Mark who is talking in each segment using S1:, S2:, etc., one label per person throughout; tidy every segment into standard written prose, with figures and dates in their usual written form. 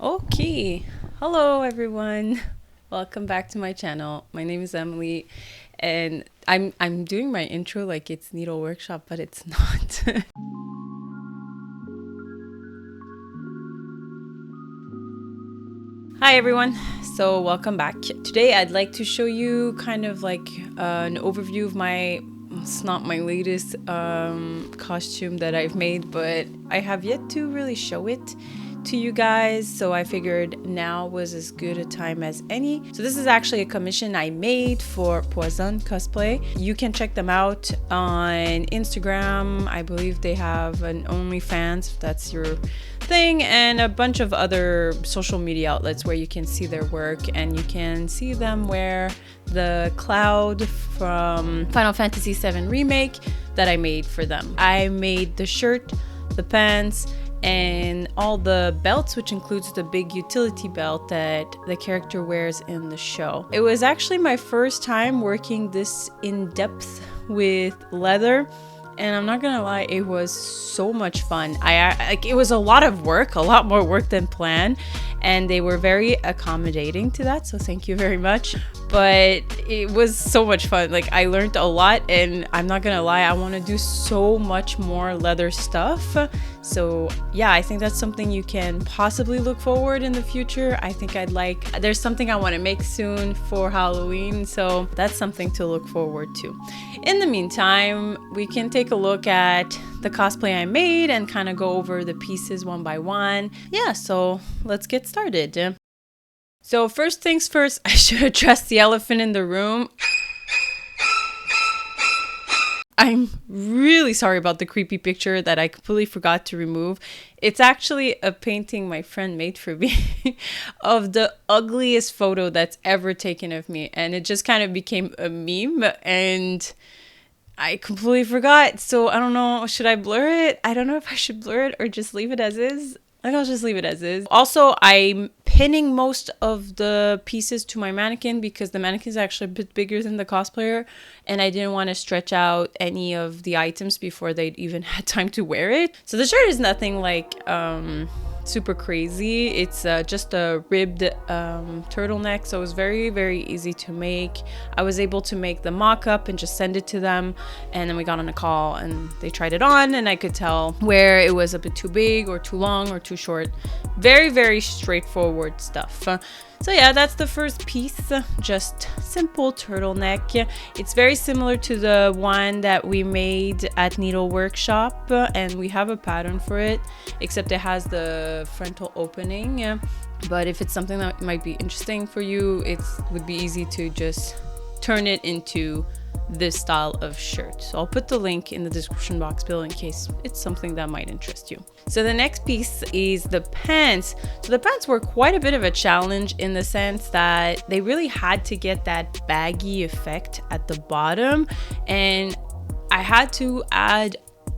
S1: Okay, hello everyone. Welcome back to my channel. My name is Emily, and I'm doing my intro like it's Needle Workshop, but it's not. Hi everyone. So welcome back. Today I'd like to show you kind of like an overview of my. It's not my latest costume that I've made, but I have yet to really show it to you guys, so I figured now was as good a time as any. So this is actually a commission I made for Poison Cosplay. You can check them out on Instagram. I believe they have an OnlyFans, if that's your thing, and a bunch of other social media outlets where you can see their work, and you can see them wear the Cloud from Final Fantasy VII Remake that I made for them. I made the shirt, the pants, and all the belts, which includes the big utility belt that the character wears in the show. It was actually my first time working this in depth with leather, and I'm not gonna lie, it was so much fun. It was a lot of work, a lot more work than planned, and they were very accommodating to that, so thank you very much. But it was so much fun. Like, I learned a lot, and I'm not gonna lie, I want to do so much more leather stuff. So yeah, I think that's something you can possibly look forward in the future. I think there's something I want to make soon for Halloween, so that's something to look forward to. In the meantime, we can take a look at the cosplay I made and kind of go over the pieces one by one. Yeah, so let's get started. So first things first, I should address the elephant in the room. I'm really sorry about the creepy picture that I completely forgot to remove. It's actually a painting my friend made for me of the ugliest photo that's ever taken of me. And it just kind of became a meme, and I completely forgot. So I don't know, should I blur it? I don't know if I should blur it or just leave it as is. I think I'll just leave it as is. Also, I'm pinning most of the pieces to my mannequin because the mannequin is actually a bit bigger than the cosplayer, and I didn't want to stretch out any of the items before they'd even had time to wear it. So the shirt is nothing like super crazy. It's just a ribbed turtleneck, so it was very, very easy to make. I was able to make the mock-up and just send it to them, and then we got on a call and they tried it on, and I could tell where it was a bit too big or too long or too short. Very, very straightforward stuff. So yeah, that's the first piece, just simple turtleneck. It's very similar to the one that we made at Needle Workshop, and we have a pattern for it, except it has the frontal opening. But if it's something that might be interesting for you, it would be easy to just turn it into this style of shirt. So I'll put the link in the description box below in case it's something that might interest you. So the next piece is the pants. So the pants were quite a bit of a challenge in the sense that they really had to get that baggy effect at the bottom, and I had to add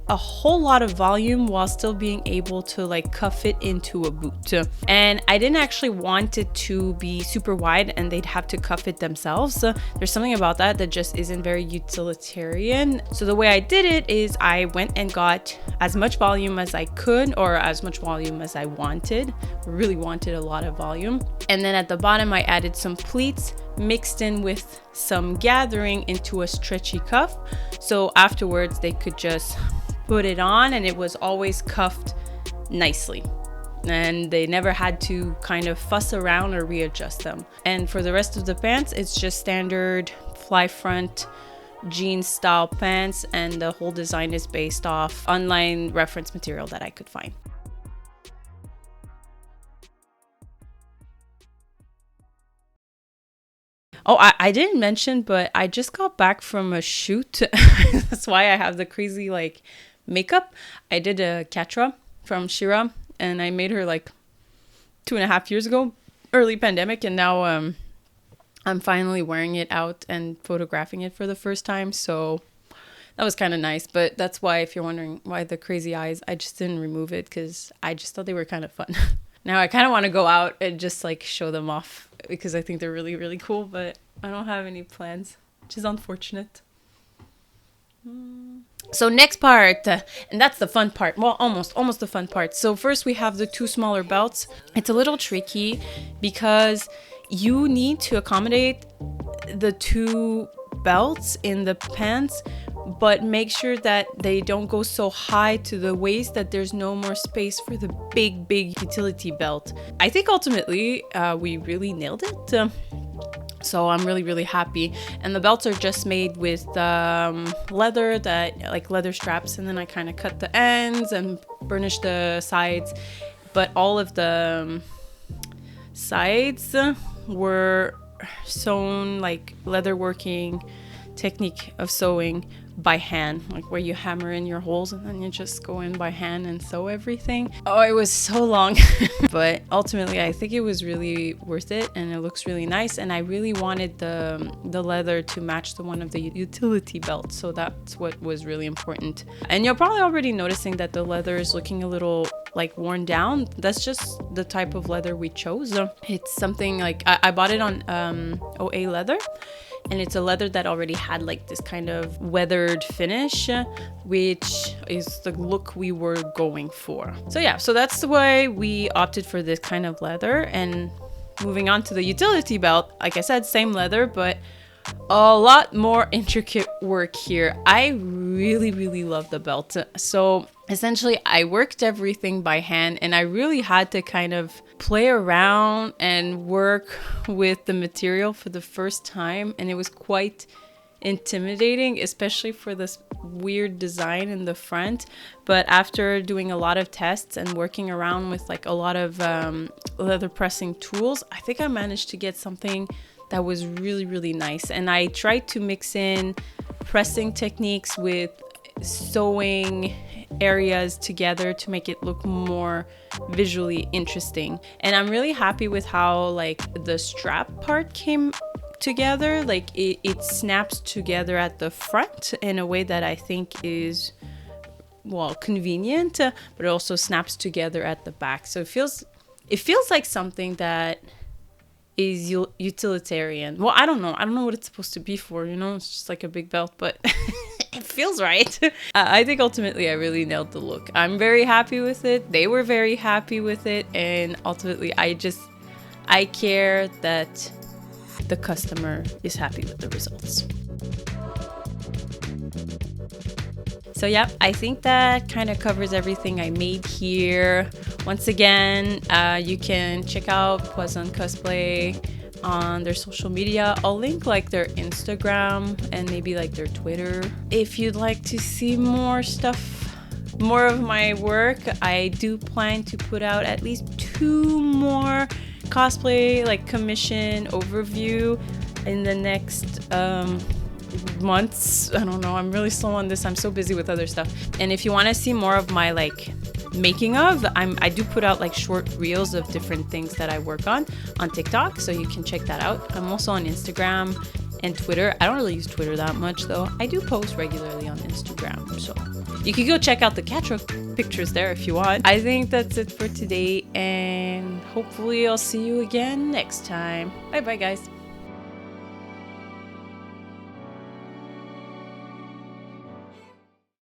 S1: a whole lot of volume while still being able to like cuff it into a boot. And I didn't actually want it to be super wide and they'd have to cuff it themselves. There's something about that that just isn't very utilitarian. So the way I did it is I went and got as much volume as I could, or as much volume as I wanted. Really wanted a lot of volume. And then at the bottom I added some pleats mixed in with some gathering into a stretchy cuff. So afterwards they could just put it on, and it was always cuffed nicely, and they never had to kind of fuss around or readjust them. And for the rest of the pants, it's just standard fly front jeans style pants, and the whole design is based off online reference material that I could find. Oh, I didn't mention, but I just got back from a shoot. That's why I have the crazy like makeup. I did a Catra from Shira, and I made her like 2.5 years ago, early pandemic, and now I'm finally wearing it out and photographing it for the first time. So that was kind of nice. But that's why, if you're wondering why the crazy eyes, I just didn't remove it because I just thought they were kind of fun. Now I kind of want to go out and just like show them off because I think they're really, really cool, but I don't have any plans, which is unfortunate. So next part, and that's the fun part. Well, almost the fun part. So first we have the two smaller belts. It's a little tricky because you need to accommodate the two belts in the pants, but make sure that they don't go so high to the waist that there's no more space for the big utility belt. I think ultimately we really nailed it. So I'm really happy. And the belts are just made with leather, that like leather straps, and then I kind of cut the ends and burnish the sides. But all of the sides were sewn, like leather working technique of sewing by hand, like where you hammer in your holes and then you just go in by hand and sew everything. Oh, it was so long. But ultimately I think it was really worth it, and it looks really nice, and I really wanted the leather to match the one of the utility belts, so that's what was really important. And you're probably already noticing that the leather is looking a little like worn down. That's just the type of leather we chose. It's something like I bought it on OA leather, and it's a leather that already had like this kind of weathered finish, which is the look we were going for. So yeah, so that's the way we opted for this kind of leather. And moving on to the utility belt, like I said, same leather, but a lot more intricate work here. I really love the belt. So essentially I worked everything by hand, and I really had to kind of play around and work with the material for the first time, and it was quite intimidating, especially for this weird design in the front. But after doing a lot of tests and working around with like a lot of leather pressing tools, I think I managed to get something that was really nice. And I tried to mix in pressing techniques with sewing areas together to make it look more visually interesting. And I'm really happy with how like the strap part came together. Like it snaps together at the front in a way that I think is, well, convenient, but it also snaps together at the back. So it feels like something that is utilitarian. Well, I don't know what it's supposed to be for, you know, it's just like a big belt, but it feels right. I think ultimately I really nailed the look. I'm very happy with it. They were very happy with it. And ultimately I care that the customer is happy with the results. So yeah, I think that kind of covers everything I made here. Once again, you can check out Poison Cosplay on their social media. I'll link like their Instagram and maybe like their Twitter. If you'd like to see more stuff, more of my work, I do plan to put out at least 2 more cosplay like commission overview in the next months. I don't know, I'm really slow on this. I'm so busy with other stuff. And if you want to see more of my like making of, I do put out like short reels of different things that I work on TikTok, so you can check that out. I'm also on Instagram and Twitter. I don't really use Twitter that much though. I do post regularly on Instagram, so you can go check out the catwalk pictures there if you want. I think that's it for today, and hopefully I'll see you again next time. Bye guys.